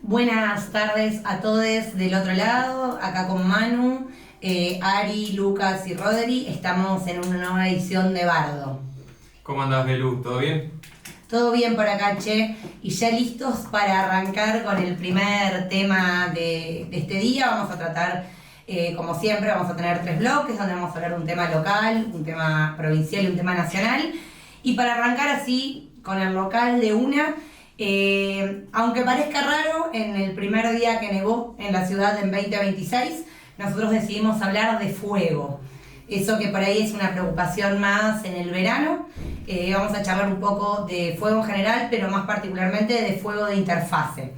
Buenas tardes a todos del otro lado, acá con Manu, Ari, Lucas y Rodri. Estamos en una nueva edición de Bardo. ¿Cómo andás, Belu? ¿Todo bien? Todo bien por acá, che, y ya listos para arrancar con el primer tema de este día. Vamos a tratar, como siempre, vamos a tener 3 bloques donde vamos a hablar de un tema local, un tema provincial y un tema nacional. Y para arrancar así, con el local de una, aunque parezca raro, en el primer día que nevó en la ciudad en 2026, nosotros decidimos hablar de fuego. Eso que por ahí es una preocupación más en el verano. Vamos a charlar un poco de fuego en general, pero más particularmente de fuego de interfase.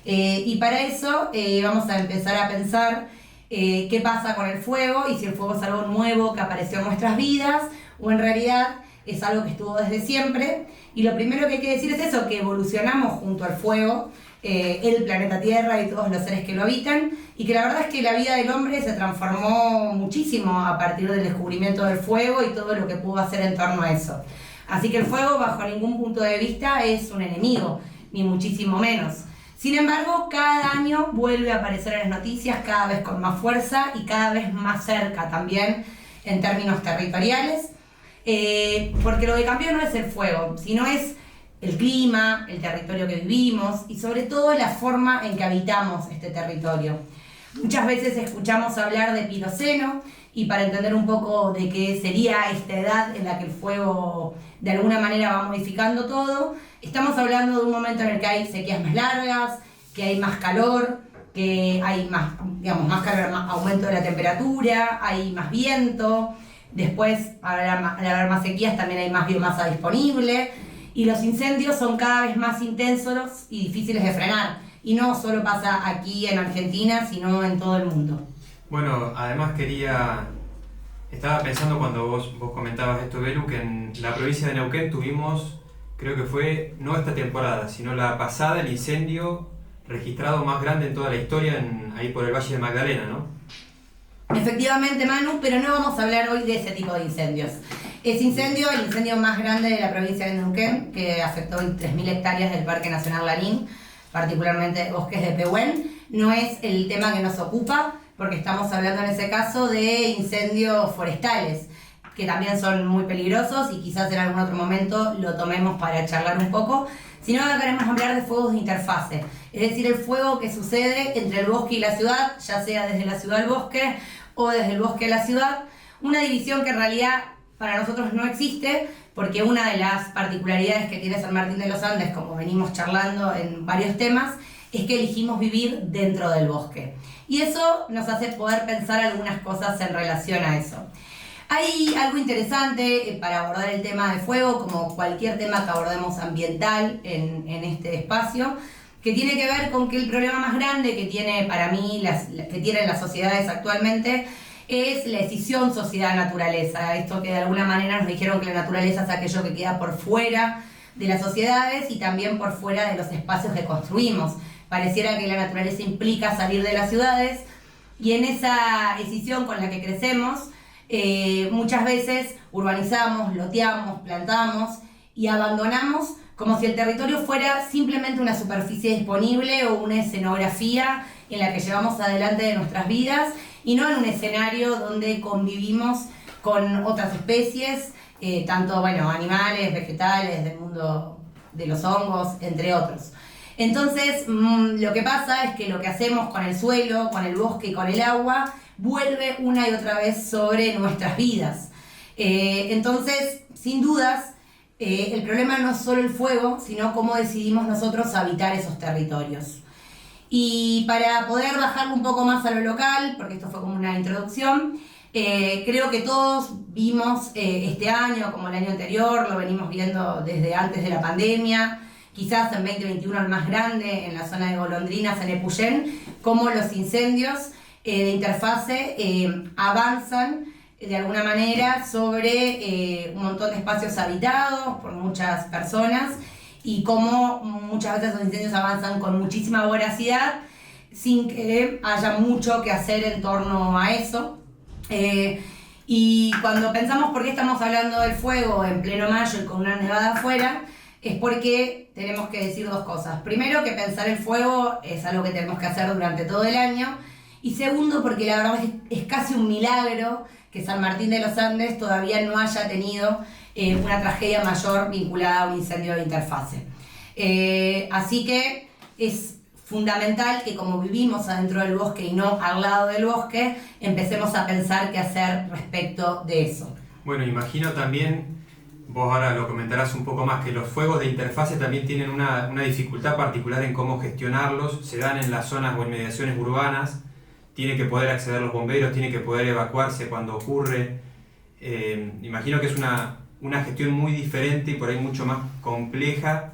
Y para eso vamos a empezar a pensar qué pasa con el fuego y si el fuego es algo nuevo que apareció en nuestras vidas o en realidad es algo que estuvo desde siempre. Y lo primero que hay que decir es eso, que evolucionamos junto al fuego, el planeta Tierra y todos los seres que lo habitan, y que la verdad es que la vida del hombre se transformó muchísimo a partir del descubrimiento del fuego y todo lo que pudo hacer en torno a eso. Así que el fuego, bajo ningún punto de vista, es un enemigo, ni muchísimo menos. Sin embargo, cada año vuelve a aparecer en las noticias, cada vez con más fuerza y cada vez más cerca también en términos territoriales. Porque lo que cambió no es el fuego, sino es el clima, el territorio que vivimos y sobre todo la forma en que habitamos este territorio. Muchas veces escuchamos hablar de Plioceno, y para entender un poco de qué sería esta edad en la que el fuego de alguna manera va modificando todo, estamos hablando de un momento en el que hay sequías más largas, que hay más calor, que hay más calor, más aumento de la temperatura, hay más viento. Después, al haber más sequías, también hay más biomasa disponible. Y los incendios son cada vez más intensos y difíciles de frenar. Y no solo pasa aquí en Argentina, sino en todo el mundo. Bueno, además estaba pensando cuando vos comentabas esto, Belu, que en la provincia de Neuquén tuvimos, creo que fue, no esta temporada, sino la pasada, el incendio registrado más grande en toda la historia, ahí por el Valle de Magdalena, ¿no? Efectivamente, Manu, pero no vamos a hablar hoy de ese tipo de incendios. Ese incendio, el incendio más grande de la provincia de Neuquén, que afectó 3.000 hectáreas del Parque Nacional Lanín, particularmente bosques de Pehuen, no es el tema que nos ocupa, porque estamos hablando en ese caso de incendios forestales, que también son muy peligrosos y quizás en algún otro momento lo tomemos para charlar un poco, sino que queremos hablar de fuegos de interfase, es decir, el fuego que sucede entre el bosque y la ciudad, ya sea desde la ciudad al bosque o desde el bosque a la ciudad, una división que en realidad para nosotros no existe, porque una de las particularidades que tiene San Martín de los Andes, como venimos charlando en varios temas, es que elegimos vivir dentro del bosque. Y eso nos hace poder pensar algunas cosas en relación a eso. Hay algo interesante para abordar el tema de fuego, como cualquier tema que abordemos ambiental en este espacio, que tiene que ver con que el problema más grande que tiene para mí, que tienen las sociedades actualmente, es la escisión sociedad-naturaleza. Esto que de alguna manera nos dijeron que la naturaleza es aquello que queda por fuera de las sociedades y también por fuera de los espacios que construimos. Pareciera que la naturaleza implica salir de las ciudades, y en esa escisión con la que crecemos, muchas veces urbanizamos, loteamos, plantamos y abandonamos como si el territorio fuera simplemente una superficie disponible o una escenografía en la que llevamos adelante de nuestras vidas y no en un escenario donde convivimos con otras especies, tanto animales, vegetales, del mundo de los hongos, entre otros. Entonces, lo que pasa es que lo que hacemos con el suelo, con el bosque y con el agua, vuelve una y otra vez sobre nuestras vidas. Entonces, sin dudas, el problema no es solo el fuego, sino cómo decidimos nosotros habitar esos territorios. Y para poder bajarlo un poco más a lo local, porque esto fue como una introducción, creo que todos vimos este año, como el año anterior, lo venimos viendo desde antes de la pandemia, quizás en 2021 el más grande, en la zona de Golondrinas, en Epuyén, cómo los incendios de interfase avanzan de alguna manera sobre un montón de espacios habitados por muchas personas, y cómo muchas veces los incendios avanzan con muchísima voracidad sin que haya mucho que hacer en torno a eso. Y cuando pensamos por qué estamos hablando del fuego en pleno mayo y con una nevada afuera, es porque tenemos que decir dos cosas. Primero, que pensar el fuego es algo que tenemos que hacer durante todo el año. Y segundo, porque la verdad es casi un milagro que San Martín de los Andes todavía no haya tenido una tragedia mayor vinculada a un incendio de interfase. Así que es fundamental que, como vivimos adentro del bosque y no al lado del bosque, empecemos a pensar qué hacer respecto de eso. Bueno, imagino también, vos ahora lo comentarás un poco más, que los fuegos de interfase también tienen una dificultad particular en cómo gestionarlos. Se dan en las zonas o inmediaciones urbanas, tiene que poder acceder los bomberos, tiene que poder evacuarse cuando ocurre. Imagino que es una gestión muy diferente y por ahí mucho más compleja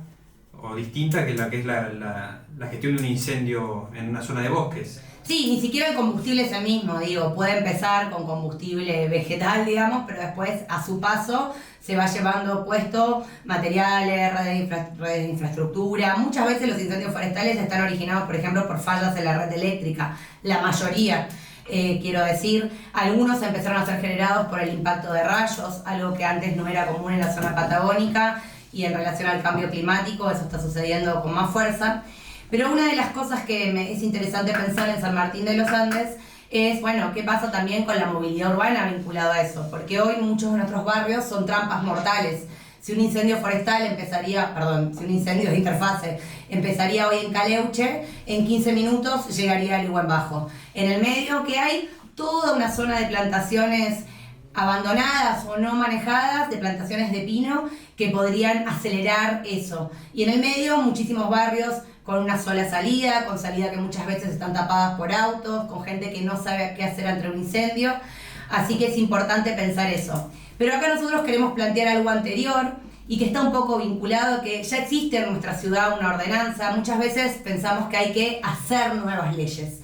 o distinta que es la gestión de un incendio en una zona de bosques. Sí, ni siquiera el combustible es el mismo, puede empezar con combustible vegetal, digamos, pero después a su paso se va llevando puesto materiales, redes de infraestructura. Muchas veces los incendios forestales están originados, por ejemplo, por fallas en la red eléctrica, la mayoría. Quiero decir, algunos empezaron a ser generados por el impacto de rayos, algo que antes no era común en la zona patagónica, y en relación al cambio climático eso está sucediendo con más fuerza. Pero una de las cosas que es interesante pensar en San Martín de los Andes es, bueno, qué pasa también con la movilidad urbana vinculada a eso, porque hoy muchos de nuestros barrios son trampas mortales. Si un incendio si un incendio de interfase empezaría hoy en Caleuche, en 15 minutos llegaría a Lihuen Bajo. En el medio que hay toda una zona de plantaciones abandonadas o no manejadas, de plantaciones de pino, que podrían acelerar eso. Y en el medio muchísimos barrios con una sola salida, con salida que muchas veces están tapadas por autos, con gente que no sabe qué hacer ante un incendio. Así que es importante pensar eso. Pero acá nosotros queremos plantear algo anterior y que está un poco vinculado, que ya existe en nuestra ciudad una ordenanza. Muchas veces pensamos que hay que hacer nuevas leyes.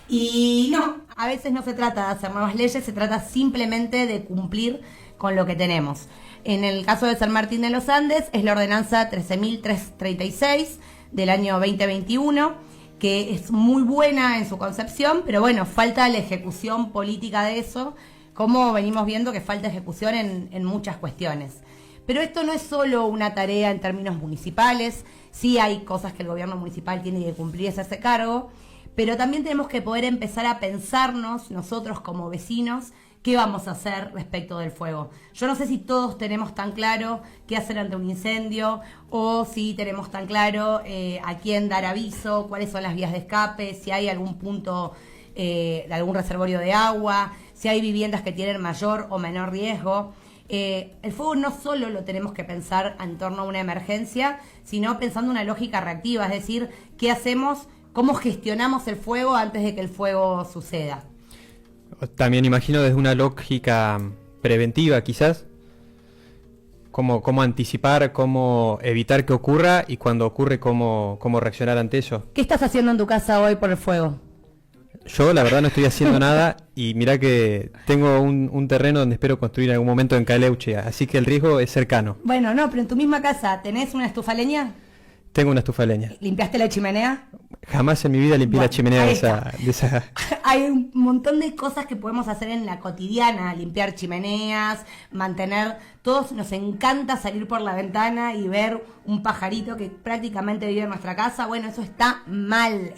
Y no, a veces no se trata de hacer nuevas leyes, se trata simplemente de cumplir con lo que tenemos. En el caso de San Martín de los Andes es la ordenanza 13.336 del año 2021, que es muy buena en su concepción, pero bueno, falta la ejecución política de eso, como venimos viendo que falta ejecución en muchas cuestiones. Pero esto no es solo una tarea en términos municipales, sí hay cosas que el gobierno municipal tiene que cumplir, es ese cargo, pero también tenemos que poder empezar a pensarnos nosotros como vecinos qué vamos a hacer respecto del fuego. Yo no sé si todos tenemos tan claro qué hacer ante un incendio o si tenemos tan claro a quién dar aviso, cuáles son las vías de escape, si hay algún punto de algún reservorio de agua, si hay viviendas que tienen mayor o menor riesgo. El fuego no solo lo tenemos que pensar en torno a una emergencia, sino pensando una lógica reactiva, es decir, qué hacemos, cómo gestionamos el fuego antes de que el fuego suceda. También imagino desde una lógica preventiva quizás, cómo anticipar, cómo evitar que ocurra y cuando ocurre cómo reaccionar ante eso. ¿Qué estás haciendo en tu casa hoy por el fuego? Yo la verdad no estoy haciendo nada y mirá que tengo un terreno donde espero construir en algún momento en Caleuche, así que el riesgo es cercano. Bueno, no, pero en tu misma casa, ¿tenés una estufa leña? Tengo una estufa de leña. ¿Limpiaste la chimenea? Jamás en mi vida limpié la chimenea de esa... Hay un montón de cosas que podemos hacer en la cotidiana, limpiar chimeneas, mantener... Todos nos encanta salir por la ventana y ver un pajarito que prácticamente vive en nuestra casa. Bueno, eso está mal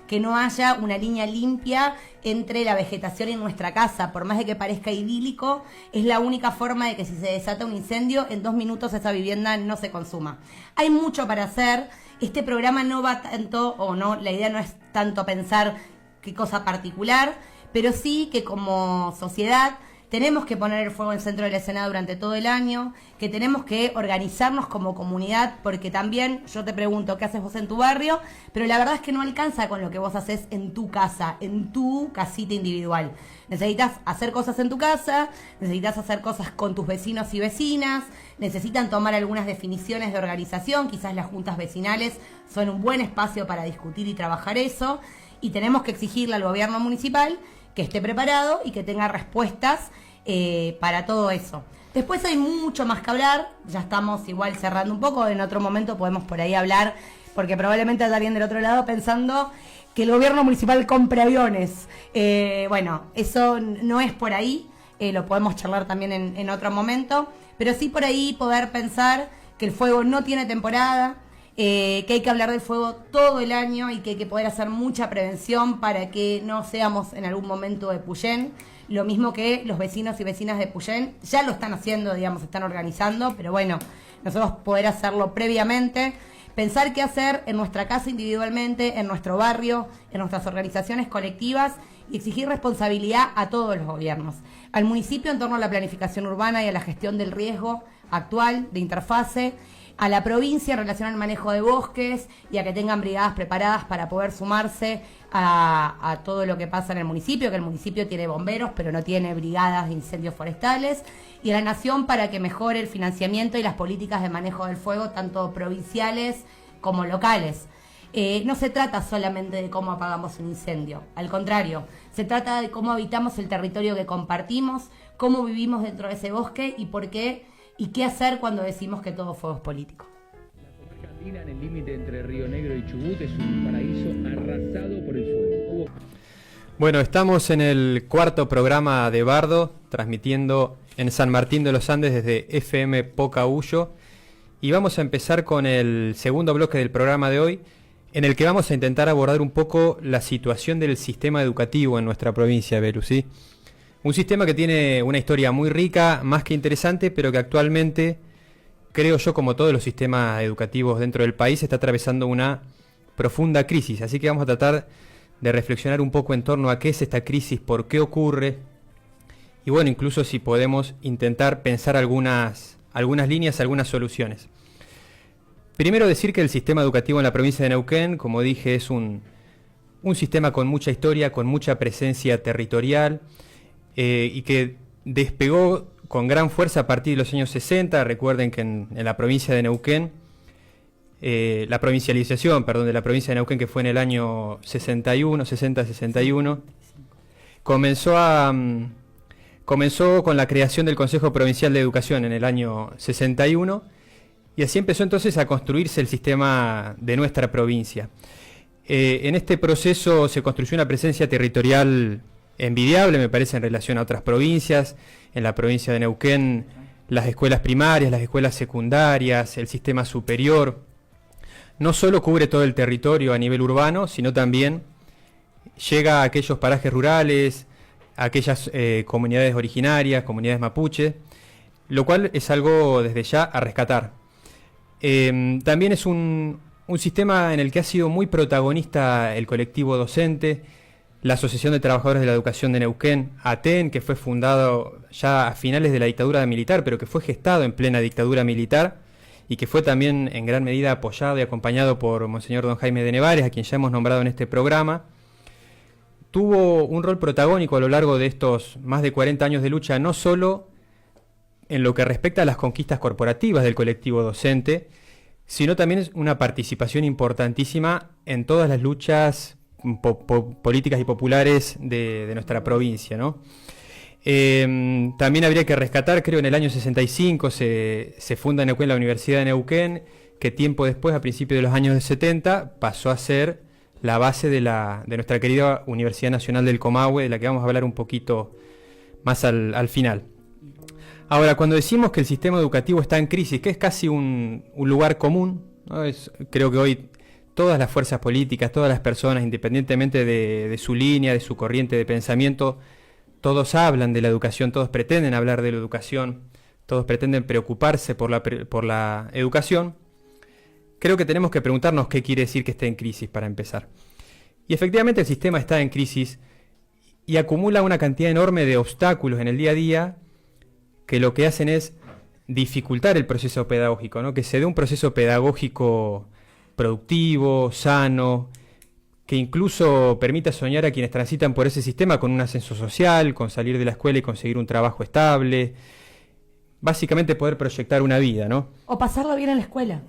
que no haya una línea limpia entre la vegetación y nuestra casa. Por más de que parezca idílico, es la única forma de que si se desata un incendio, en 2 minutos esa vivienda no se consuma. Hay mucho para hacer. Este programa no va tanto, o no, la idea no es tanto pensar qué cosa particular, pero sí que como sociedad tenemos que poner el fuego en el centro de la escena durante todo el año, que tenemos que organizarnos como comunidad, porque también yo te pregunto qué haces vos en tu barrio, pero la verdad es que no alcanza con lo que vos haces en tu casa, en tu casita individual. Necesitas hacer cosas en tu casa, necesitas hacer cosas con tus vecinos y vecinas, necesitan tomar algunas definiciones de organización, quizás las juntas vecinales son un buen espacio para discutir y trabajar eso, y tenemos que exigirle al gobierno municipal que esté preparado y que tenga respuestas para todo eso. Después hay mucho más que hablar, ya estamos igual cerrando un poco, en otro momento podemos por ahí hablar, porque probablemente haya alguien del otro lado pensando que el gobierno municipal compre aviones. Bueno, eso no es por ahí, lo podemos charlar también en otro momento, pero sí por ahí poder pensar que el fuego no tiene temporada, que hay que hablar del fuego todo el año y que hay que poder hacer mucha prevención para que no seamos en algún momento de Puyén. Lo mismo que los vecinos y vecinas de Puyén ya lo están haciendo, digamos, están organizando, pero bueno, nosotros poder hacerlo previamente, pensar qué hacer en nuestra casa individualmente, en nuestro barrio, en nuestras organizaciones colectivas y exigir responsabilidad a todos los gobiernos. Al municipio en torno a la planificación urbana y a la gestión del riesgo actual, de interfase, a la provincia en relación al manejo de bosques y a que tengan brigadas preparadas para poder sumarse a todo lo que pasa en el municipio, que el municipio tiene bomberos pero no tiene brigadas de incendios forestales, y a la nación para que mejore el financiamiento y las políticas de manejo del fuego, tanto provinciales como locales. No se trata solamente de cómo apagamos un incendio, al contrario, se trata de cómo habitamos el territorio que compartimos, cómo vivimos dentro de ese bosque y por qué y qué hacer cuando decimos que todo fuego es político. La comarca andina, en el límite entre Río Negro y Chubut, es un paraíso arrasado por el fuego. Bueno, estamos en el cuarto programa de Bardo, transmitiendo en San Martín de los Andes desde FM Pocahuyo, y vamos a empezar con el segundo bloque del programa de hoy, en el que vamos a intentar abordar un poco la situación del sistema educativo en nuestra provincia, Belu, ¿sí? Un sistema que tiene una historia muy rica, más que interesante, pero que actualmente, creo yo, como todos los sistemas educativos dentro del país, está atravesando una profunda crisis. Así que vamos a tratar de reflexionar un poco en torno a qué es esta crisis, por qué ocurre, y bueno, incluso si podemos intentar pensar algunas líneas, algunas soluciones. Primero decir que el sistema educativo en la provincia de Neuquén, como dije, es un sistema con mucha historia, con mucha presencia territorial, y que despegó con gran fuerza a partir de los años 60. Recuerden que en la provincia de Neuquén, la provincialización, de la provincia de Neuquén, que fue en el año 60-61, comenzó con la creación del Consejo Provincial de Educación en el año 61, y así empezó entonces a construirse el sistema de nuestra provincia. En este proceso se construyó una presencia territorial envidiable, me parece, en relación a otras provincias. En la provincia de Neuquén, las escuelas primarias, las escuelas secundarias, el sistema superior, no solo cubre todo el territorio a nivel urbano, sino también llega a aquellos parajes rurales, a aquellas comunidades originarias, comunidades mapuche, lo cual es algo desde ya a rescatar. También es un sistema en el que ha sido muy protagonista el colectivo docente, la Asociación de Trabajadores de la Educación de Neuquén, ATEN, que fue fundado ya a finales de la dictadura militar, pero que fue gestado en plena dictadura militar y que fue también en gran medida apoyado y acompañado por Monseñor Don Jaime de Nevares, a quien ya hemos nombrado en este programa. Tuvo un rol protagónico a lo largo de estos más de 40 años de lucha, no solo en lo que respecta a las conquistas corporativas del colectivo docente, sino también es una participación importantísima en todas las luchas políticas y populares de nuestra provincia, ¿no? También habría que rescatar, creo, en el año 65 se funda en Neuquén la Universidad de Neuquén, que tiempo después, a principios de los años 70, pasó a ser la base de nuestra querida Universidad Nacional del Comahue, de la que vamos a hablar un poquito más al final. Ahora, cuando decimos que el sistema educativo está en crisis, que es casi un lugar común, ¿no? Creo que hoy todas las fuerzas políticas, todas las personas, independientemente de su línea, de su corriente de pensamiento, todos hablan de la educación, todos pretenden hablar de la educación, todos pretenden preocuparse por la educación. Creo que tenemos que preguntarnos qué quiere decir que esté en crisis para empezar. Y efectivamente el sistema está en crisis y acumula una cantidad enorme de obstáculos en el día a día que lo que hacen es dificultar el proceso pedagógico, ¿no? Que se dé un proceso pedagógico productivo, sano, que incluso permita soñar a quienes transitan por ese sistema con un ascenso social, con salir de la escuela y conseguir un trabajo estable, básicamente poder proyectar una vida, ¿no? O pasarla bien en la escuela.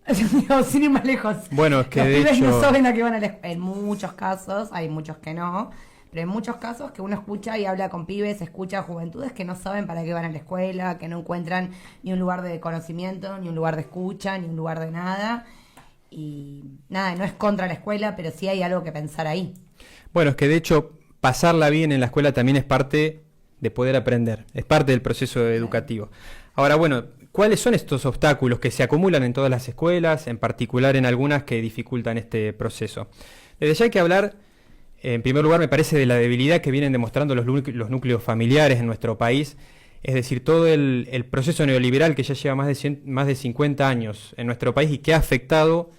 Digo, sin ir más lejos. Bueno, es que los de pibes hecho no saben a qué van a la escuela. En muchos casos, hay muchos que no, pero en muchos casos que uno escucha y habla con pibes, escucha a juventudes que no saben para qué van a la escuela, que no encuentran ni un lugar de conocimiento, ni un lugar de escucha, ni un lugar de nada. Y nada, no es contra la escuela, pero sí hay algo que pensar ahí. Bueno, es que de hecho pasarla bien en la escuela también es parte de poder aprender, es parte del proceso educativo. Ahora, bueno, ¿Cuáles son estos obstáculos que se acumulan en todas las escuelas, en particular en algunas que dificultan este proceso? Desde ya hay que hablar, en primer lugar, me parece, de la debilidad que vienen demostrando los núcleos familiares en nuestro país, es decir, todo el proceso neoliberal que ya lleva más de 50 años en nuestro país y que ha afectado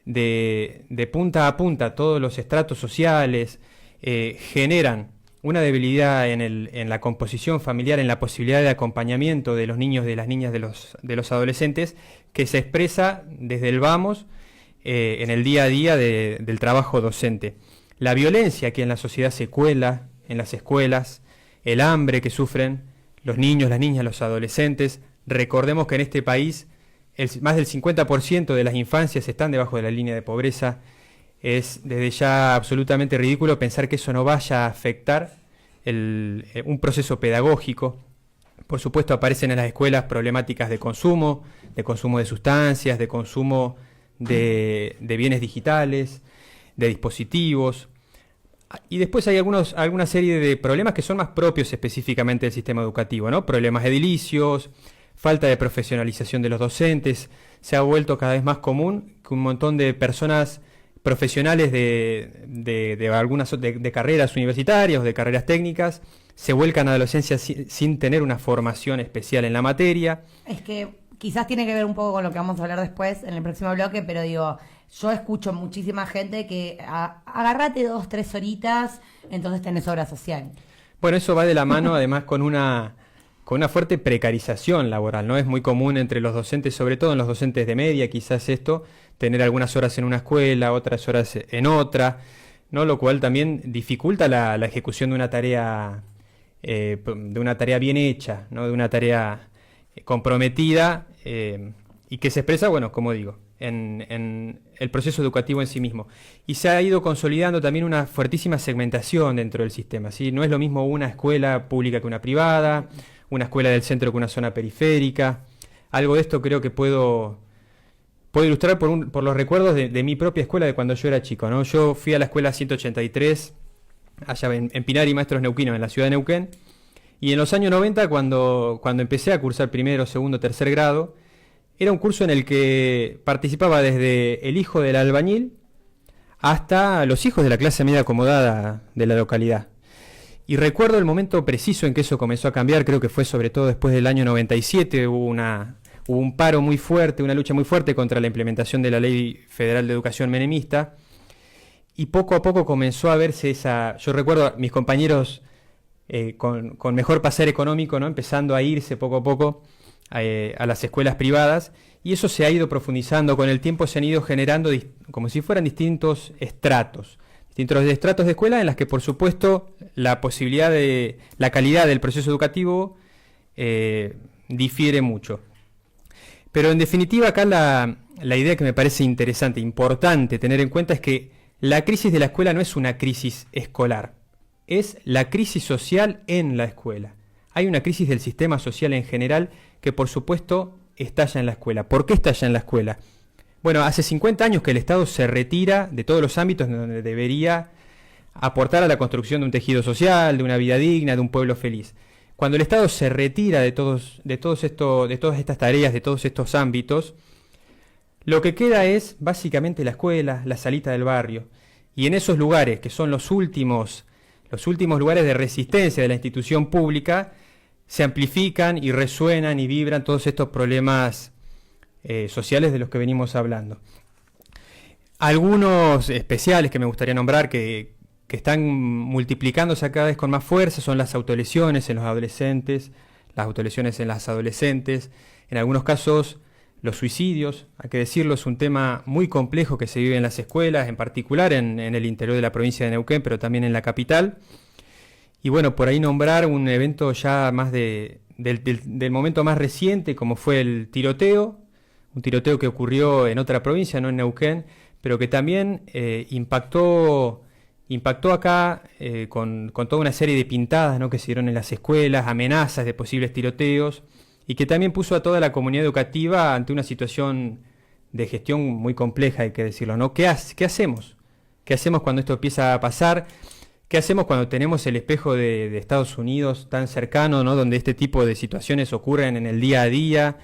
de punta a punta todos los estratos sociales, generan una debilidad en la composición familiar, en la posibilidad de acompañamiento de los niños, de las niñas, de los adolescentes, que se expresa desde el vamos en el día a día del trabajo docente. La violencia que en la sociedad se cuela en las escuelas, el hambre que sufren los niños, las niñas, los adolescentes. Recordemos que en este país más del 50% de las infancias están debajo de la línea de pobreza. Es desde ya absolutamente ridículo pensar que eso no vaya a afectar un proceso pedagógico. Por supuesto, aparecen en las escuelas problemáticas de consumo de sustancias, de consumo de bienes digitales, de dispositivos. Y después hay alguna serie de problemas que son más propios específicamente del sistema educativo, ¿no? Problemas edilicios, falta de profesionalización de los docentes. Se ha vuelto cada vez más común que un montón de personas profesionales de carreras universitarias o de carreras técnicas se vuelcan a la docencia sin tener una formación especial en la materia. Es que quizás tiene que ver un poco con lo que vamos a hablar después en el próximo bloque, pero digo, yo escucho muchísima gente que agárrate 2-3 horitas, entonces tenés obra social. Bueno, eso va de la mano además con una fuerte precarización laboral, ¿no? Es muy común entre los docentes, sobre todo en los docentes de media, quizás esto, tener algunas horas en una escuela, otras horas en otra, ¿no? Lo cual también dificulta la ejecución de una tarea bien hecha, ¿no? De una tarea comprometida y que se expresa, bueno, como digo, en el proceso educativo en sí mismo. Y se ha ido consolidando también una fuertísima segmentación dentro del sistema, ¿sí? No es lo mismo una escuela pública que una privada, una escuela del centro que una zona periférica. Algo de esto creo que puedo ilustrar por los recuerdos de mi propia escuela de cuando yo era chico, ¿no? Yo fui a la escuela 183, allá en Pinar y Maestros Neuquinos, en la ciudad de Neuquén, y en los años 90, cuando empecé a cursar primero, segundo, tercer grado, era un curso en el que participaba desde el hijo del albañil hasta los hijos de la clase media acomodada de la localidad. Y recuerdo el momento preciso en que eso comenzó a cambiar, creo que fue sobre todo después del año 97, hubo un paro muy fuerte, una lucha muy fuerte contra la implementación de la Ley Federal de Educación menemista, y poco a poco comenzó a verse yo recuerdo a mis compañeros con mejor pasar económico, ¿no? Empezando a irse poco a poco a las escuelas privadas, y eso se ha ido profundizando. Con el tiempo se han ido generando como si fueran distintos estratos de escuela en las que, por supuesto, la calidad del proceso educativo difiere mucho. Pero en definitiva acá la idea que me parece interesante, importante tener en cuenta, es que la crisis de la escuela no es una crisis escolar, es la crisis social en la escuela. Hay una crisis del sistema social en general que, por supuesto, estalla en la escuela. ¿Por qué estalla en la escuela? Bueno, hace 50 años que el Estado se retira de todos los ámbitos en donde debería aportar a la construcción de un tejido social, de una vida digna, de un pueblo feliz. Cuando el Estado se retira de todas estas tareas, de todos estos ámbitos, lo que queda es básicamente la escuela, la salita del barrio. Y en esos lugares, que son los últimos lugares de resistencia de la institución pública, se amplifican y resuenan y vibran todos estos problemas sociales de los que venimos hablando. Algunos especiales que me gustaría nombrar que están multiplicándose cada vez con más fuerza son las autolesiones en los adolescentes, las autolesiones en las adolescentes, en algunos casos los suicidios. Hay que decirlo, es un tema muy complejo que se vive en las escuelas, en particular en el interior de la provincia de Neuquén, pero también en la capital. Y bueno, por ahí nombrar un evento ya más del momento más reciente, como fue el tiroteo, un tiroteo que ocurrió en otra provincia, no en Neuquén, pero que también impactó acá con toda una serie de pintadas, ¿no?, que se dieron en las escuelas, amenazas de posibles tiroteos, y que también puso a toda la comunidad educativa ante una situación de gestión muy compleja, hay que decirlo, ¿no? ¿Qué hacemos? ¿Qué hacemos cuando esto empieza a pasar? ¿Qué hacemos cuando tenemos el espejo de Estados Unidos tan cercano, ¿no?, donde este tipo de situaciones ocurren en el día a día?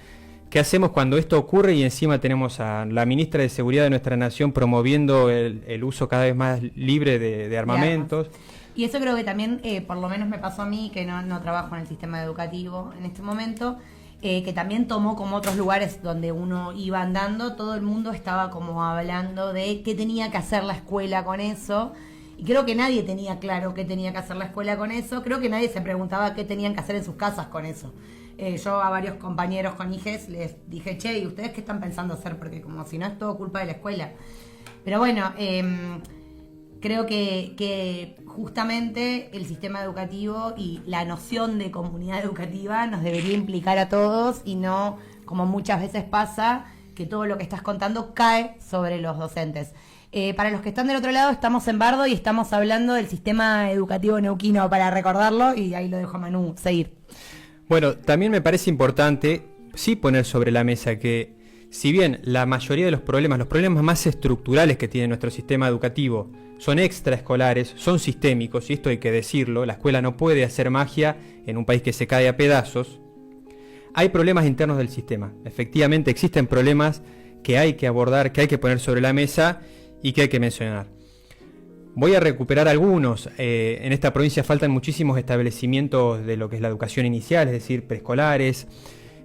¿Qué hacemos cuando esto ocurre y encima tenemos a la ministra de Seguridad de nuestra nación promoviendo el uso cada vez más libre de armamentos? Y eso creo que también, por lo menos me pasó a mí, que no trabajo en el sistema educativo en este momento, que también tomó como otros lugares donde uno iba andando, todo el mundo estaba como hablando de qué tenía que hacer la escuela con eso. Y creo que nadie tenía claro qué tenía que hacer la escuela con eso. Creo que nadie se preguntaba qué tenían que hacer en sus casas con eso. Yo a varios compañeros con hijes les dije, che, ¿y ustedes qué están pensando hacer? Porque como si no es todo culpa de la escuela. Pero bueno, creo que justamente el sistema educativo y la noción de comunidad educativa nos debería implicar a todos y no, como muchas veces pasa, que todo lo que estás contando cae sobre los docentes. Para los que están del otro lado, estamos en Bardo y estamos hablando del sistema educativo neuquino, para recordarlo, y ahí lo dejo a Manu seguir. Bueno, también me parece importante sí poner sobre la mesa que, si bien la mayoría de los problemas más estructurales que tiene nuestro sistema educativo son extraescolares, son sistémicos, y esto hay que decirlo, la escuela no puede hacer magia en un país que se cae a pedazos, hay problemas internos del sistema. Efectivamente existen problemas que hay que abordar, que hay que poner sobre la mesa y que hay que mencionar. Voy a recuperar algunos. En esta provincia faltan muchísimos establecimientos de lo que es la educación inicial, es decir, preescolares,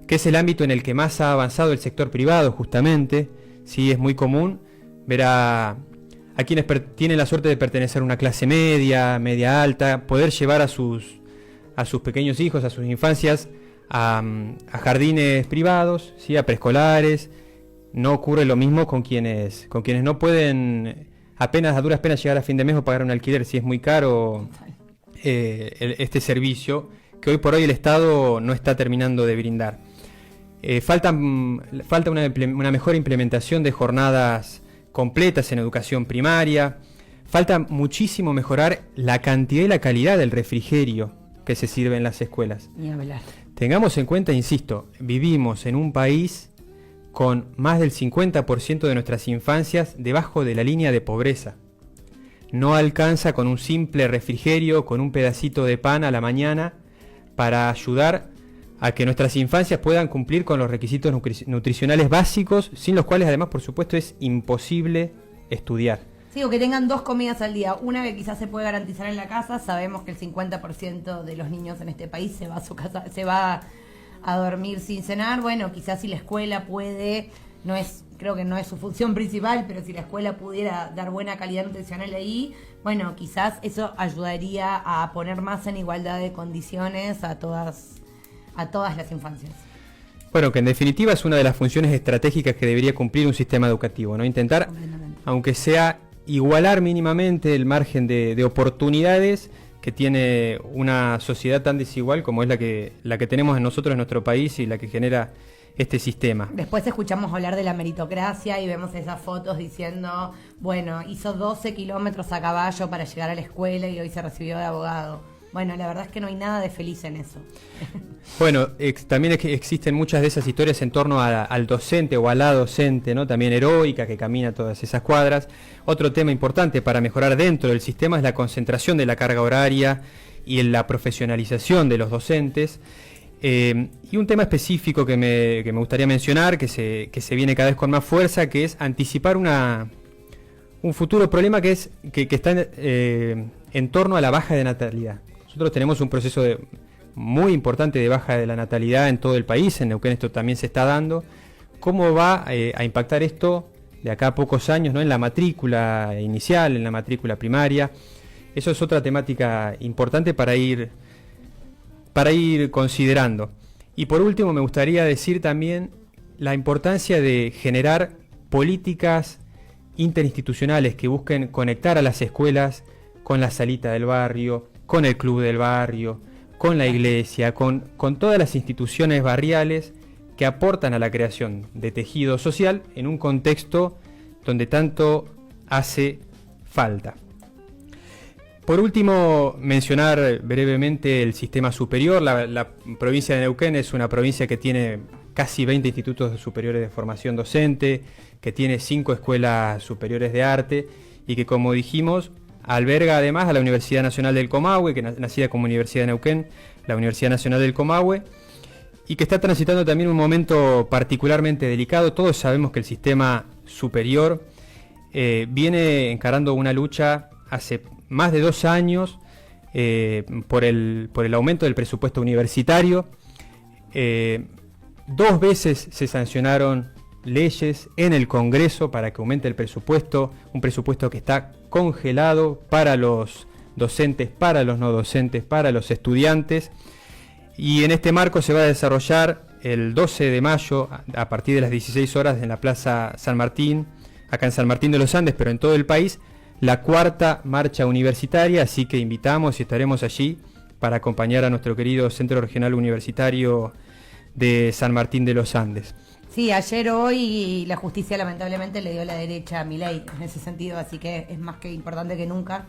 que es el ámbito en el que más ha avanzado el sector privado, justamente. Sí, es muy común ver a quienes tienen la suerte de pertenecer a una clase media, media alta, poder llevar a sus pequeños hijos, a sus infancias, a jardines privados, ¿sí? A preescolares. No ocurre lo mismo con quienes no pueden a duras penas llegar a fin de mes o pagar un alquiler si es muy caro este servicio que hoy por hoy el Estado no está terminando de brindar. Falta una mejor implementación de jornadas completas en educación primaria. Falta muchísimo mejorar la cantidad y la calidad del refrigerio que se sirve en las escuelas. Ni hablar. Tengamos en cuenta, insisto, vivimos en un país con más del 50% de nuestras infancias debajo de la línea de pobreza. No alcanza con un simple refrigerio, con un pedacito de pan a la mañana, para ayudar a que nuestras infancias puedan cumplir con los requisitos nutricionales básicos, sin los cuales además, por supuesto, es imposible estudiar. Sí, o que tengan 2 comidas al día, una que quizás se puede garantizar en la casa. Sabemos que el 50% de los niños en este país se va a su casa, se va a dormir sin cenar. Bueno, quizás si la escuela puede, creo que no es su función principal, pero si la escuela pudiera dar buena calidad nutricional ahí, bueno, quizás eso ayudaría a poner más en igualdad de condiciones a todas las infancias. Bueno, que en definitiva es una de las funciones estratégicas que debería cumplir un sistema educativo, ¿no? Intentar, aunque sea, igualar mínimamente el margen de oportunidades que tiene una sociedad tan desigual como es la que tenemos nosotros en nuestro país y la que genera este sistema. Después escuchamos hablar de la meritocracia y vemos esas fotos diciendo, bueno, hizo 12 kilómetros a caballo para llegar a la escuela y hoy se recibió de abogado. Bueno, la verdad es que no hay nada de feliz en eso. Bueno, también existen muchas de esas historias en torno al docente o a la docente, ¿no? También heroica, que camina todas esas cuadras. Otro tema importante para mejorar dentro del sistema es la concentración de la carga horaria y la profesionalización de los docentes. Y un tema específico que me gustaría mencionar, que se viene cada vez con más fuerza, que es anticipar un futuro problema que está en torno a la baja de natalidad. Nosotros tenemos un proceso muy importante de baja de la natalidad en todo el país. En Neuquén esto también se está dando. ¿Cómo va a impactar esto de acá a pocos años, ¿no? En la matrícula inicial, en la matrícula primaria? Eso es otra temática importante para ir considerando. Y por último me gustaría decir también la importancia de generar políticas interinstitucionales que busquen conectar a las escuelas con la salita del barrio, con el club del barrio, con la iglesia, con todas las instituciones barriales que aportan a la creación de tejido social en un contexto donde tanto hace falta. Por último, mencionar brevemente el sistema superior. La provincia de Neuquén es una provincia que tiene casi 20 institutos superiores de formación docente, que tiene 5 escuelas superiores de arte y que, como dijimos, alberga además a la Universidad Nacional del Comahue, que nacida como Universidad de Neuquén, la Universidad Nacional del Comahue, y que está transitando también un momento particularmente delicado. Todos sabemos que el sistema superior viene encarando una lucha hace más de 2 años por el aumento del presupuesto universitario. 2 veces se sancionaron leyes en el Congreso para que aumente el presupuesto, un presupuesto que está congelado para los docentes, para los no docentes, para los estudiantes. Y en este marco se va a desarrollar el 12 de mayo, a partir de las 16 horas, en la Plaza San Martín, acá en San Martín de los Andes, pero en todo el país, la 4ª marcha universitaria, así que invitamos y estaremos allí para acompañar a nuestro querido Centro Regional Universitario de San Martín de los Andes. Sí, ayer, hoy, la justicia lamentablemente le dio la derecha a Milei en ese sentido, así que es más que importante que nunca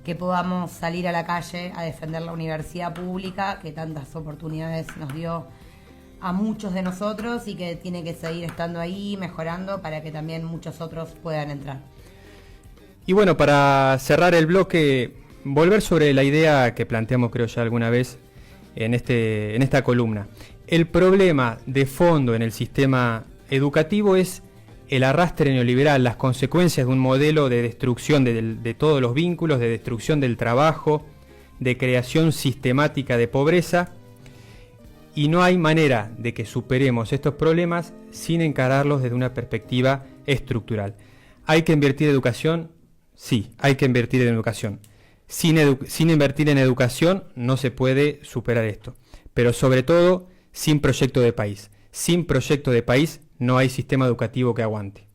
que podamos salir a la calle a defender la universidad pública, que tantas oportunidades nos dio a muchos de nosotros y que tiene que seguir estando ahí, mejorando, para que también muchos otros puedan entrar. Y bueno, para cerrar el bloque, volver sobre la idea que planteamos, creo ya alguna vez, en esta columna. El problema de fondo en el sistema educativo es el arrastre neoliberal, las consecuencias de un modelo de destrucción de todos los vínculos, de destrucción del trabajo, de creación sistemática de pobreza, y no hay manera de que superemos estos problemas sin encararlos desde una perspectiva estructural. ¿Hay que invertir en educación? Sí, hay que invertir en educación. Sin invertir en educación no se puede superar esto, pero sobre todo sin proyecto de país. Sin proyecto de país no hay sistema educativo que aguante.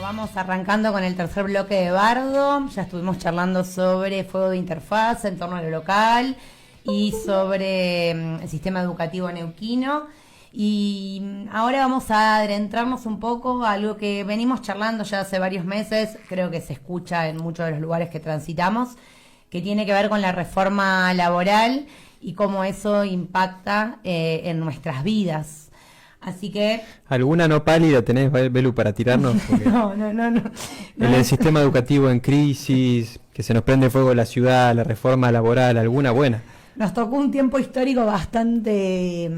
Vamos arrancando con el tercer bloque de Bardo. Ya estuvimos charlando sobre fuego de interfaz en torno a lo local y sobre el sistema educativo neuquino. Y ahora vamos a adentrarnos un poco a algo que venimos charlando ya hace varios meses, creo que se escucha en muchos de los lugares que transitamos, que tiene que ver con la reforma laboral y cómo eso impacta en nuestras vidas. Así que... ¿Alguna no pálida tenés, Belu, para tirarnos? No. El sistema educativo en crisis, que se nos prende fuego la ciudad, la reforma laboral, ¿alguna buena? Nos tocó un tiempo histórico bastante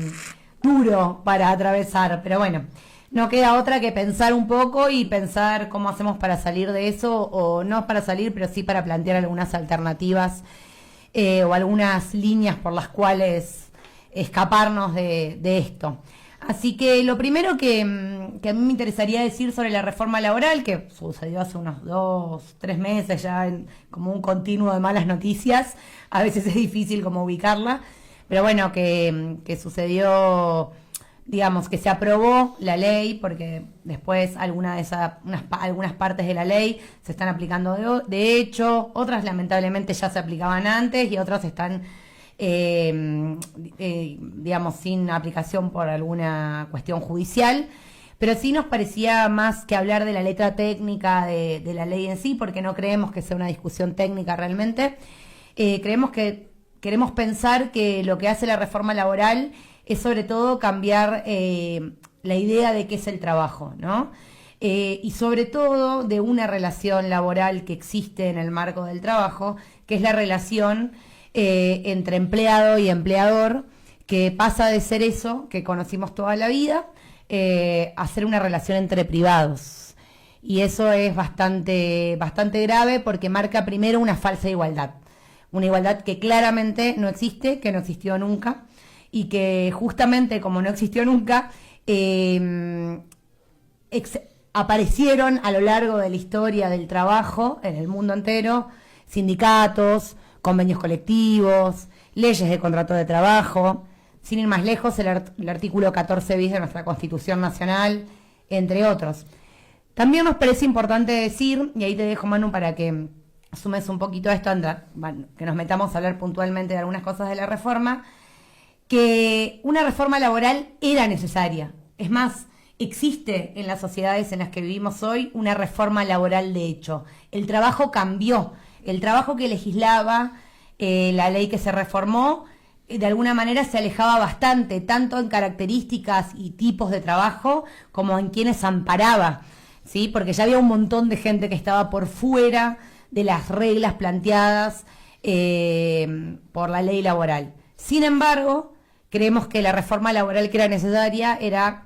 duro para atravesar, pero bueno, no queda otra que pensar un poco y pensar cómo hacemos para salir de eso, o no para salir, pero sí para plantear algunas alternativas o algunas líneas por las cuales escaparnos de esto. Así que lo primero que a mí me interesaría decir sobre la reforma laboral, que sucedió hace unos 2-3 meses ya, como un continuo de malas noticias, a veces es difícil como ubicarla, pero bueno, que sucedió, digamos, que se aprobó la ley, porque después algunas partes de la ley se están aplicando de hecho, otras lamentablemente ya se aplicaban antes y otras están, digamos, sin aplicación por alguna cuestión judicial. Pero sí nos parecía más que hablar de la letra técnica de la ley en sí, porque no creemos que sea una discusión técnica realmente. Queremos pensar que lo que hace la reforma laboral es sobre todo cambiar la idea de qué es el trabajo, ¿no? Y sobre todo de una relación laboral que existe en el marco del trabajo, que es la relación entre empleado y empleador, que pasa de ser eso que conocimos toda la vida a ser una relación entre privados. Y eso es bastante grave, porque marca primero una falsa igualdad. Una igualdad que claramente no existe, que no existió nunca, y que justamente como no existió nunca, aparecieron a lo largo de la historia del trabajo en el mundo entero sindicatos, convenios colectivos, leyes de contrato de trabajo, sin ir más lejos, el artículo 14 bis de nuestra Constitución Nacional, entre otros. También nos parece importante decir, y ahí te dejo, Manu, para que sumes un poquito a esto, que nos metamos a hablar puntualmente de algunas cosas de la reforma, que una reforma laboral era necesaria. Es más, existe en las sociedades en las que vivimos hoy una reforma laboral de hecho. El trabajo cambió. El trabajo que legislaba la ley que se reformó, de alguna manera se alejaba bastante, tanto en características y tipos de trabajo como en quienes amparaba, ¿sí? Porque ya había un montón de gente que estaba por fuera de las reglas planteadas por la ley laboral. Sin embargo, creemos que la reforma laboral que era necesaria era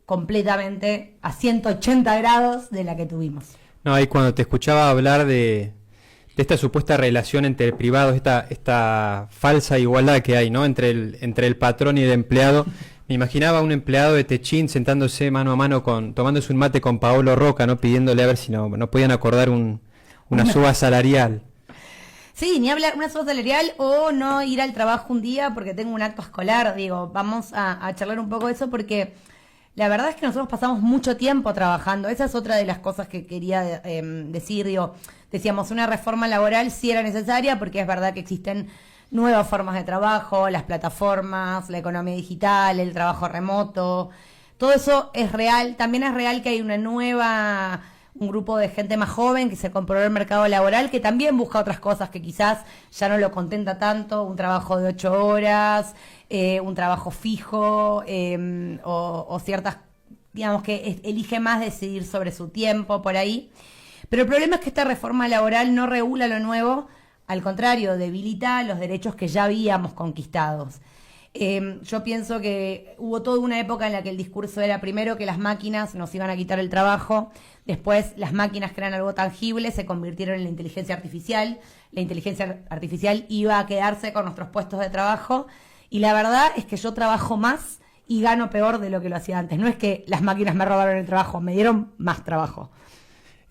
completamente a 180 grados de la que tuvimos. No, ahí cuando te escuchaba hablar de esta supuesta relación entre el privado, esta falsa igualdad que hay, ¿no? entre el patrón y el empleado, me imaginaba a un empleado de Techín sentándose mano a mano tomándose un mate con Paolo Roca, ¿no? Pidiéndole a ver si no podían acordar una suba salarial. Sí, ni hablar una suba salarial o no ir al trabajo un día porque tengo un acto escolar. Digo, vamos a charlar un poco de eso porque la verdad es que nosotros pasamos mucho tiempo trabajando. Esa es otra de las cosas que quería decir. Digo, decíamos, una reforma laboral sí era necesaria porque es verdad que existen nuevas formas de trabajo, las plataformas, la economía digital, el trabajo remoto. Todo eso es real. También es real que hay un grupo de gente más joven que se compró el mercado laboral, que también busca otras cosas que quizás ya no lo contenta tanto, un trabajo de 8 horas, un trabajo fijo, o ciertas, digamos, que elige más decidir sobre su tiempo por ahí. Pero el problema es que esta reforma laboral no regula lo nuevo, al contrario, debilita los derechos que ya habíamos conquistados. Yo pienso que hubo toda una época en la que el discurso era primero que las máquinas nos iban a quitar el trabajo, después las máquinas que eran algo tangible se convirtieron en la inteligencia artificial iba a quedarse con nuestros puestos de trabajo y la verdad es que yo trabajo más y gano peor de lo que lo hacía antes. No es que las máquinas me robaron el trabajo, me dieron más trabajo.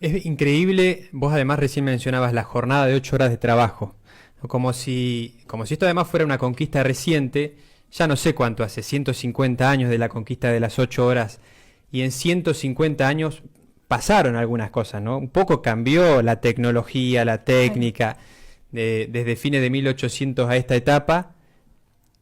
Es increíble, vos además recién mencionabas la jornada de 8 horas de trabajo, ¿no? Como si esto además fuera una conquista reciente. Ya no sé cuánto hace, 150 años de la conquista de las 8 horas, y en 150 años pasaron algunas cosas, ¿no? Un poco cambió la tecnología, la técnica, desde fines de 1800 a esta etapa,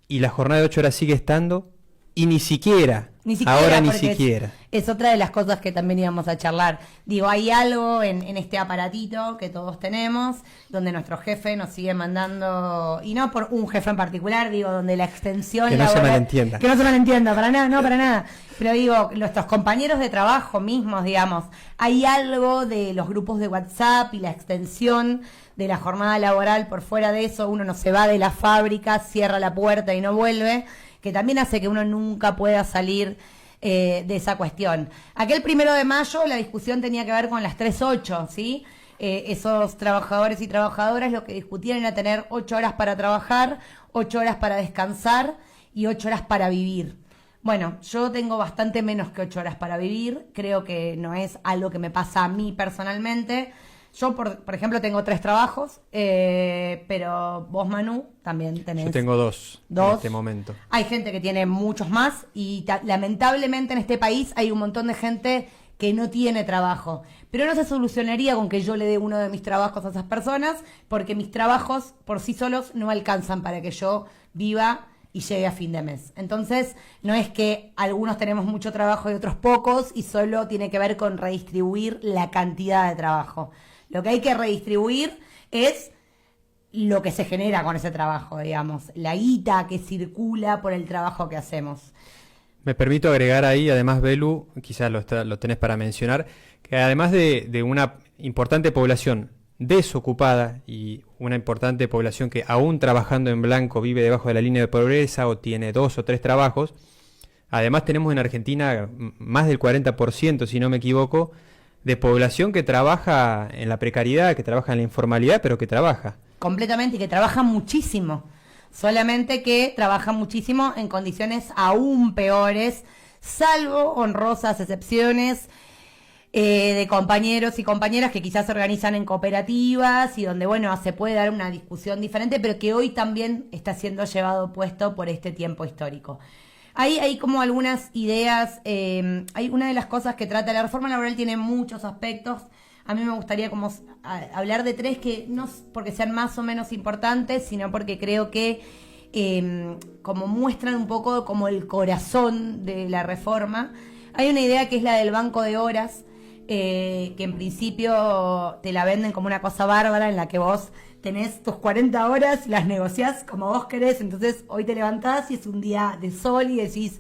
y la jornada de 8 horas sigue estando, y ni siquiera, ahora ni siquiera. Es otra de las cosas que también íbamos a charlar. Digo, hay algo en este aparatito que todos tenemos, donde nuestro jefe nos sigue mandando, y no por un jefe en particular, digo, donde la extensión que no laboral, se malentienda. Que no se malentienda, para nada, no, para nada. Pero digo, nuestros compañeros de trabajo mismos, digamos, hay algo de los grupos de WhatsApp y la extensión de la jornada laboral. Por fuera de eso, uno no se va de la fábrica, cierra la puerta y no vuelve, que también hace que uno nunca pueda salir de esa cuestión. Aquel 1 de mayo la discusión tenía que ver con las 3-8, ¿sí? Esos trabajadores y trabajadoras lo que discutían era tener 8 horas para trabajar, 8 horas para descansar y 8 horas para vivir. Bueno, yo tengo bastante menos que 8 horas para vivir, creo que no es algo que me pasa a mí personalmente. Yo, por ejemplo, tengo 3 trabajos, pero vos, Manu, también tenés... Yo tengo 2 en este momento. Hay gente que tiene muchos más y lamentablemente en este país hay un montón de gente que no tiene trabajo. Pero no se solucionaría con que yo le dé uno de mis trabajos a esas personas, porque mis trabajos por sí solos no alcanzan para que yo viva y llegue a fin de mes. Entonces, no es que algunos tenemos mucho trabajo y otros pocos, y solo tiene que ver con redistribuir la cantidad de trabajo. Lo que hay que redistribuir es lo que se genera con ese trabajo, digamos, la guita que circula por el trabajo que hacemos. Me permito agregar ahí, además, Belu, quizás lo tenés para mencionar, que además de una importante población desocupada y una importante población que aún trabajando en blanco vive debajo de la línea de pobreza o tiene 2 o 3 trabajos, además tenemos en Argentina más del 40%, si no me equivoco, de población que trabaja en la precariedad, que trabaja en la informalidad, pero que trabaja. Completamente, y que trabaja muchísimo. Solamente que trabaja muchísimo en condiciones aún peores, salvo honrosas excepciones de compañeros y compañeras que quizás se organizan en cooperativas y donde, bueno, se puede dar una discusión diferente, pero que hoy también está siendo llevado puesto por este tiempo histórico. Hay como algunas ideas, hay una de las cosas que trata, la reforma laboral tiene muchos aspectos. A mí me gustaría como hablar de 3 que no porque sean más o menos importantes, sino porque creo que como muestran un poco como el corazón de la reforma. Hay una idea que es la del banco de horas, que en principio te la venden como una cosa bárbara en la que vos tenés tus 40 horas, las negociás como vos querés, entonces hoy te levantás y es un día de sol y decís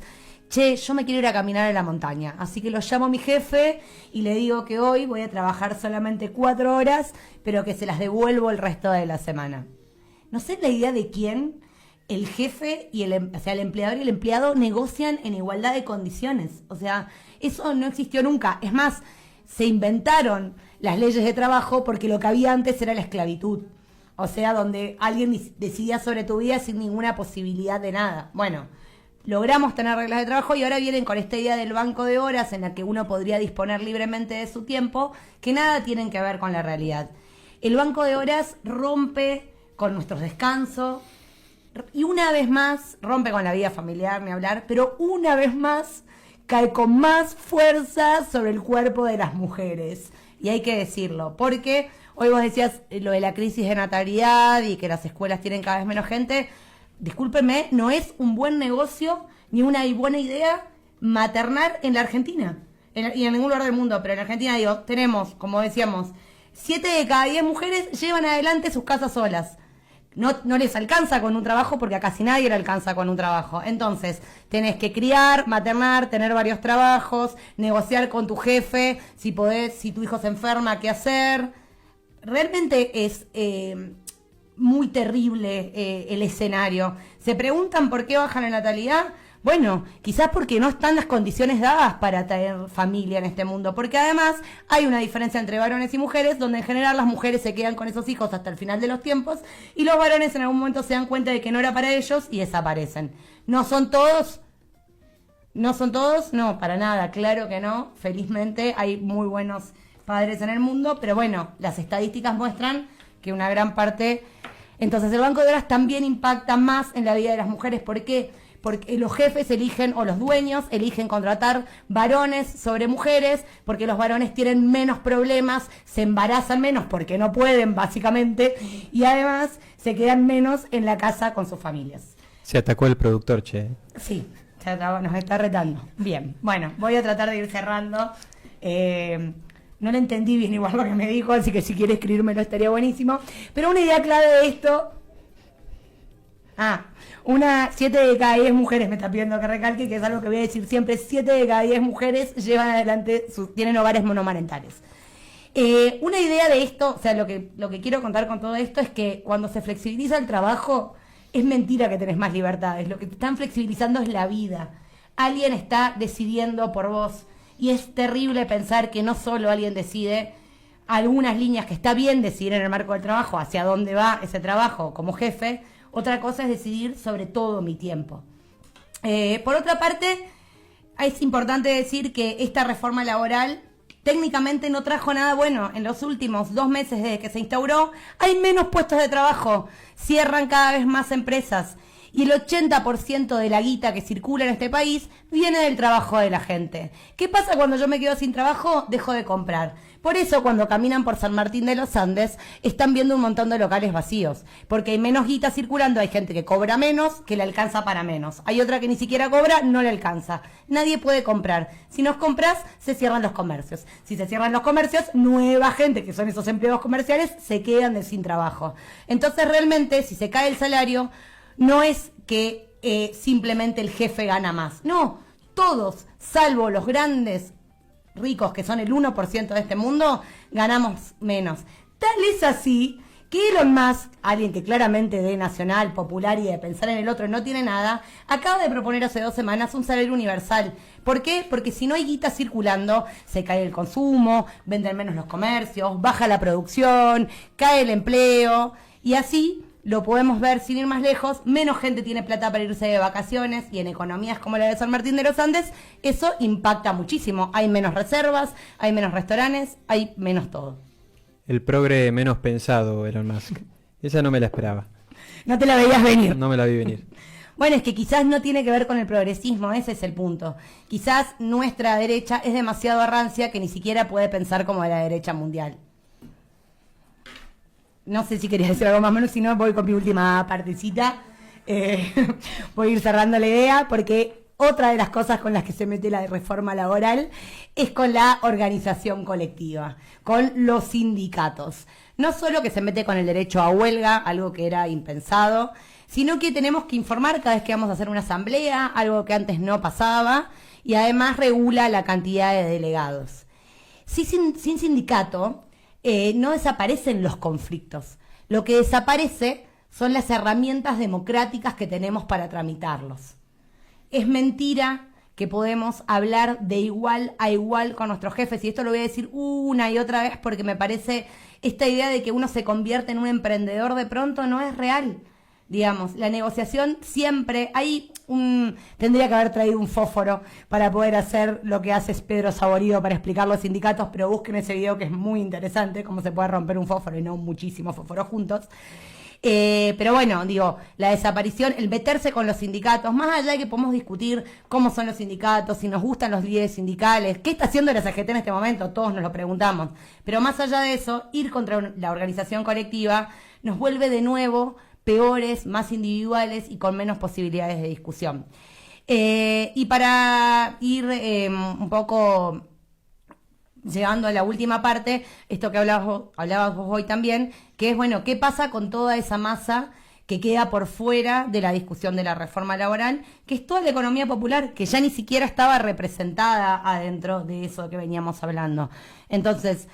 che, yo me quiero ir a caminar a la montaña. Así que lo llamo a mi jefe y le digo que hoy voy a trabajar solamente 4 horas, pero que se las devuelvo el resto de la semana. No sé la idea de quién el jefe y el empleador y el empleado negocian en igualdad de condiciones. O sea, eso no existió nunca. Es más, se inventaron las leyes de trabajo porque lo que había antes era la esclavitud. O sea, donde alguien decidía sobre tu vida sin ninguna posibilidad de nada. Bueno, logramos tener reglas de trabajo y ahora vienen con esta idea del banco de horas en la que uno podría disponer libremente de su tiempo, que nada tienen que ver con la realidad. El banco de horas rompe con nuestros descansos y una vez más rompe con la vida familiar, ni hablar, pero una vez más cae con más fuerza sobre el cuerpo de las mujeres. Y hay que decirlo, porque hoy vos decías lo de la crisis de natalidad y que las escuelas tienen cada vez menos gente. Discúlpenme, no es un buen negocio ni una buena idea maternar en la Argentina y en ningún lugar del mundo, pero en Argentina, digo, tenemos, como decíamos, 7 de cada 10 mujeres llevan adelante sus casas solas. No les alcanza con un trabajo porque a casi nadie le alcanza con un trabajo. Entonces, tenés que criar, maternar, tener varios trabajos, negociar con tu jefe, si tu hijo se enferma, qué hacer. Realmente es muy terrible el escenario. ¿Se preguntan por qué baja la natalidad? Bueno, quizás porque no están las condiciones dadas para tener familia en este mundo, porque además hay una diferencia entre varones y mujeres, donde en general las mujeres se quedan con esos hijos hasta el final de los tiempos y los varones en algún momento se dan cuenta de que no era para ellos y desaparecen. ¿No son todos? ¿No son todos? No, para nada, claro que no. Felizmente hay muy buenos padres en el mundo, pero bueno, las estadísticas muestran que una gran parte... Entonces el banco de horas también impacta más en la vida de las mujeres. ¿Por qué? Porque los jefes eligen, o los dueños eligen contratar varones sobre mujeres, porque los varones tienen menos problemas, se embarazan menos porque no pueden, básicamente, y además se quedan menos en la casa con sus familias. Se atacó el productor, che. Sí, nos está retando. Bien, bueno, voy a tratar de ir cerrando. No le entendí bien igual lo que me dijo, así que si quiere escribírmelo estaría buenísimo. Pero una idea clave de esto... 7 de cada 10 mujeres, me está pidiendo que recalque, que es algo que voy a decir siempre, 7 de cada 10 mujeres llevan adelante, tienen hogares monomarentales. Una idea de esto, o sea, lo que quiero contar con todo esto es que cuando se flexibiliza el trabajo, es mentira que tenés más libertades, lo que te están flexibilizando es la vida. Alguien está decidiendo por vos, y es terrible pensar que no solo alguien decide algunas líneas que está bien decidir en el marco del trabajo, hacia dónde va ese trabajo como jefe. Otra cosa es decidir sobre todo mi tiempo. Por otra parte, es importante decir que esta reforma laboral técnicamente no trajo nada bueno. En los últimos 2 meses desde que se instauró, hay menos puestos de trabajo, cierran cada vez más empresas y el 80% de la guita que circula en este país viene del trabajo de la gente. ¿Qué pasa cuando yo me quedo sin trabajo? Dejo de comprar. Por eso cuando caminan por San Martín de los Andes están viendo un montón de locales vacíos, porque hay menos guita circulando, hay gente que cobra menos, que le alcanza para menos. Hay otra que ni siquiera cobra, no le alcanza. Nadie puede comprar. Si no compras, se cierran los comercios. Si se cierran los comercios, nueva gente, que son esos empleados comerciales, se quedan sin trabajo. Entonces realmente, si se cae el salario, no es que simplemente el jefe gana más. No, todos, salvo los grandes ricos, que son el 1% de este mundo, ganamos menos. Tal es así que Elon Musk, alguien que claramente de nacional, popular y de pensar en el otro no tiene nada, acaba de proponer hace 2 semanas un salario universal. ¿Por qué? Porque si no hay guita circulando, se cae el consumo, venden menos los comercios, baja la producción, cae el empleo, y así lo podemos ver sin ir más lejos, menos gente tiene plata para irse de vacaciones y en economías como la de San Martín de los Andes, eso impacta muchísimo. Hay menos reservas, hay menos restaurantes, hay menos todo. El progre menos pensado, Elon Musk. Esa no me la esperaba. No te la veías venir. No me la vi venir. Bueno, es que quizás no tiene que ver con el progresismo, ese es el punto. Quizás nuestra derecha es demasiado rancia que ni siquiera puede pensar como la derecha mundial. No sé si querías decir algo más o menos, si no voy con mi última partecita. Voy a ir cerrando la idea porque otra de las cosas con las que se mete la reforma laboral es con la organización colectiva, con los sindicatos. No solo que se mete con el derecho a huelga, algo que era impensado, sino que tenemos que informar cada vez que vamos a hacer una asamblea, algo que antes no pasaba, y además regula la cantidad de delegados. Sin sindicato no desaparecen los conflictos, lo que desaparece son las herramientas democráticas que tenemos para tramitarlos. Es mentira que podemos hablar de igual a igual con nuestros jefes, y esto lo voy a decir una y otra vez porque me parece esta idea de que uno se convierte en un emprendedor de pronto no es real. Digamos, la negociación siempre, tendría que haber traído un fósforo para poder hacer lo que hace Pedro Saborido para explicar los sindicatos, pero busquen ese video que es muy interesante, cómo se puede romper un fósforo y no muchísimos fósforos juntos. Pero bueno, digo, la desaparición, el meterse con los sindicatos, más allá de que podemos discutir cómo son los sindicatos, si nos gustan los líderes sindicales, qué está haciendo la CGT en este momento, todos nos lo preguntamos, pero más allá de eso, ir contra la organización colectiva nos vuelve de nuevo peores, más individuales y con menos posibilidades de discusión. Y para ir un poco llegando a la última parte, esto que hablabas vos hoy también, que es, bueno, ¿qué pasa con toda esa masa que queda por fuera de la discusión de la reforma laboral, que es toda la economía popular, que ya ni siquiera estaba representada adentro de eso que veníamos hablando? Entonces,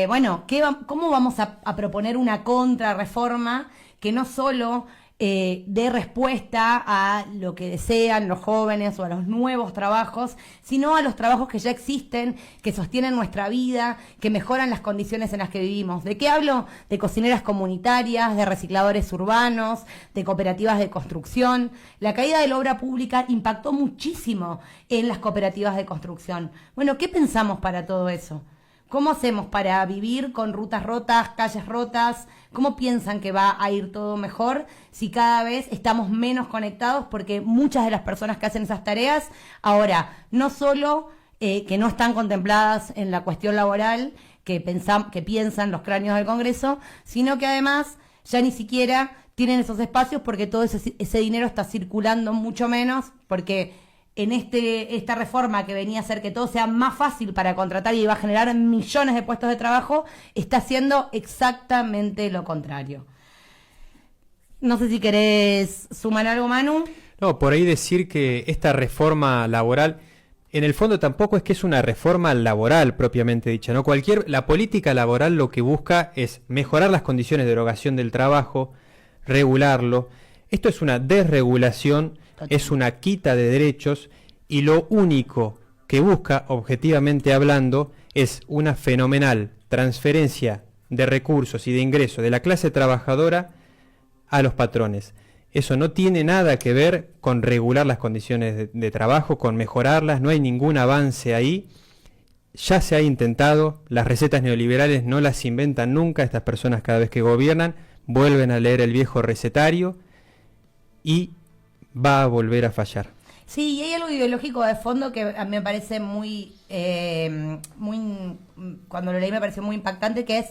bueno, ¿cómo vamos a proponer una contrarreforma que no solo dé respuesta a lo que desean los jóvenes o a los nuevos trabajos, sino a los trabajos que ya existen, que sostienen nuestra vida, que mejoran las condiciones en las que vivimos? ¿De qué hablo? De cocineras comunitarias, de recicladores urbanos, de cooperativas de construcción. La caída de la obra pública impactó muchísimo en las cooperativas de construcción. Bueno, ¿qué pensamos para todo eso? ¿Cómo hacemos para vivir con rutas rotas, calles rotas? ¿Cómo piensan que va a ir todo mejor si cada vez estamos menos conectados? Porque muchas de las personas que hacen esas tareas ahora no solo que no están contempladas en la cuestión laboral que piensan los cráneos del Congreso, sino que además ya ni siquiera tienen esos espacios porque todo ese dinero está circulando mucho menos, porque en esta reforma que venía a hacer que todo sea más fácil para contratar y va a generar millones de puestos de trabajo, está haciendo exactamente lo contrario. No sé si querés sumar algo, Manu. No, por ahí decir que esta reforma laboral, en el fondo tampoco es que es una reforma laboral propiamente dicha, ¿no? La política laboral lo que busca es mejorar las condiciones de erogación del trabajo, regularlo. Esto es una desregulación, es una quita de derechos, y lo único que busca, objetivamente hablando, es una fenomenal transferencia de recursos y de ingresos de la clase trabajadora a los patrones. Eso no tiene nada que ver con regular las condiciones de trabajo, con mejorarlas, no hay ningún avance ahí. Ya se ha intentado, las recetas neoliberales no las inventan nunca, estas personas cada vez que gobiernan vuelven a leer el viejo recetario y va a volver a fallar. Sí, y hay algo ideológico de fondo que a mí me parece cuando lo leí me pareció muy impactante, que es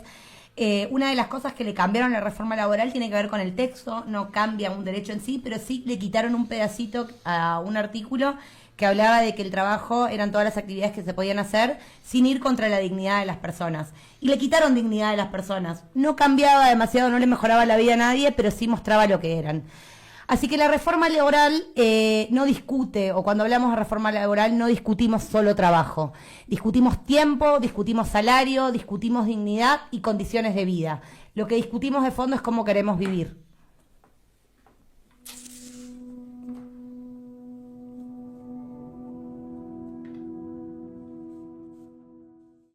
una de las cosas que le cambiaron a la reforma laboral tiene que ver con el texto. No cambia un derecho en sí, pero sí le quitaron un pedacito a un artículo que hablaba de que el trabajo eran todas las actividades que se podían hacer sin ir contra la dignidad de las personas. Y le quitaron dignidad de las personas. No cambiaba demasiado, no le mejoraba la vida a nadie, pero sí mostraba lo que eran. Así que la reforma laboral no discute, o cuando hablamos de reforma laboral no discutimos solo trabajo. Discutimos tiempo, discutimos salario, discutimos dignidad y condiciones de vida. Lo que discutimos de fondo es cómo queremos vivir.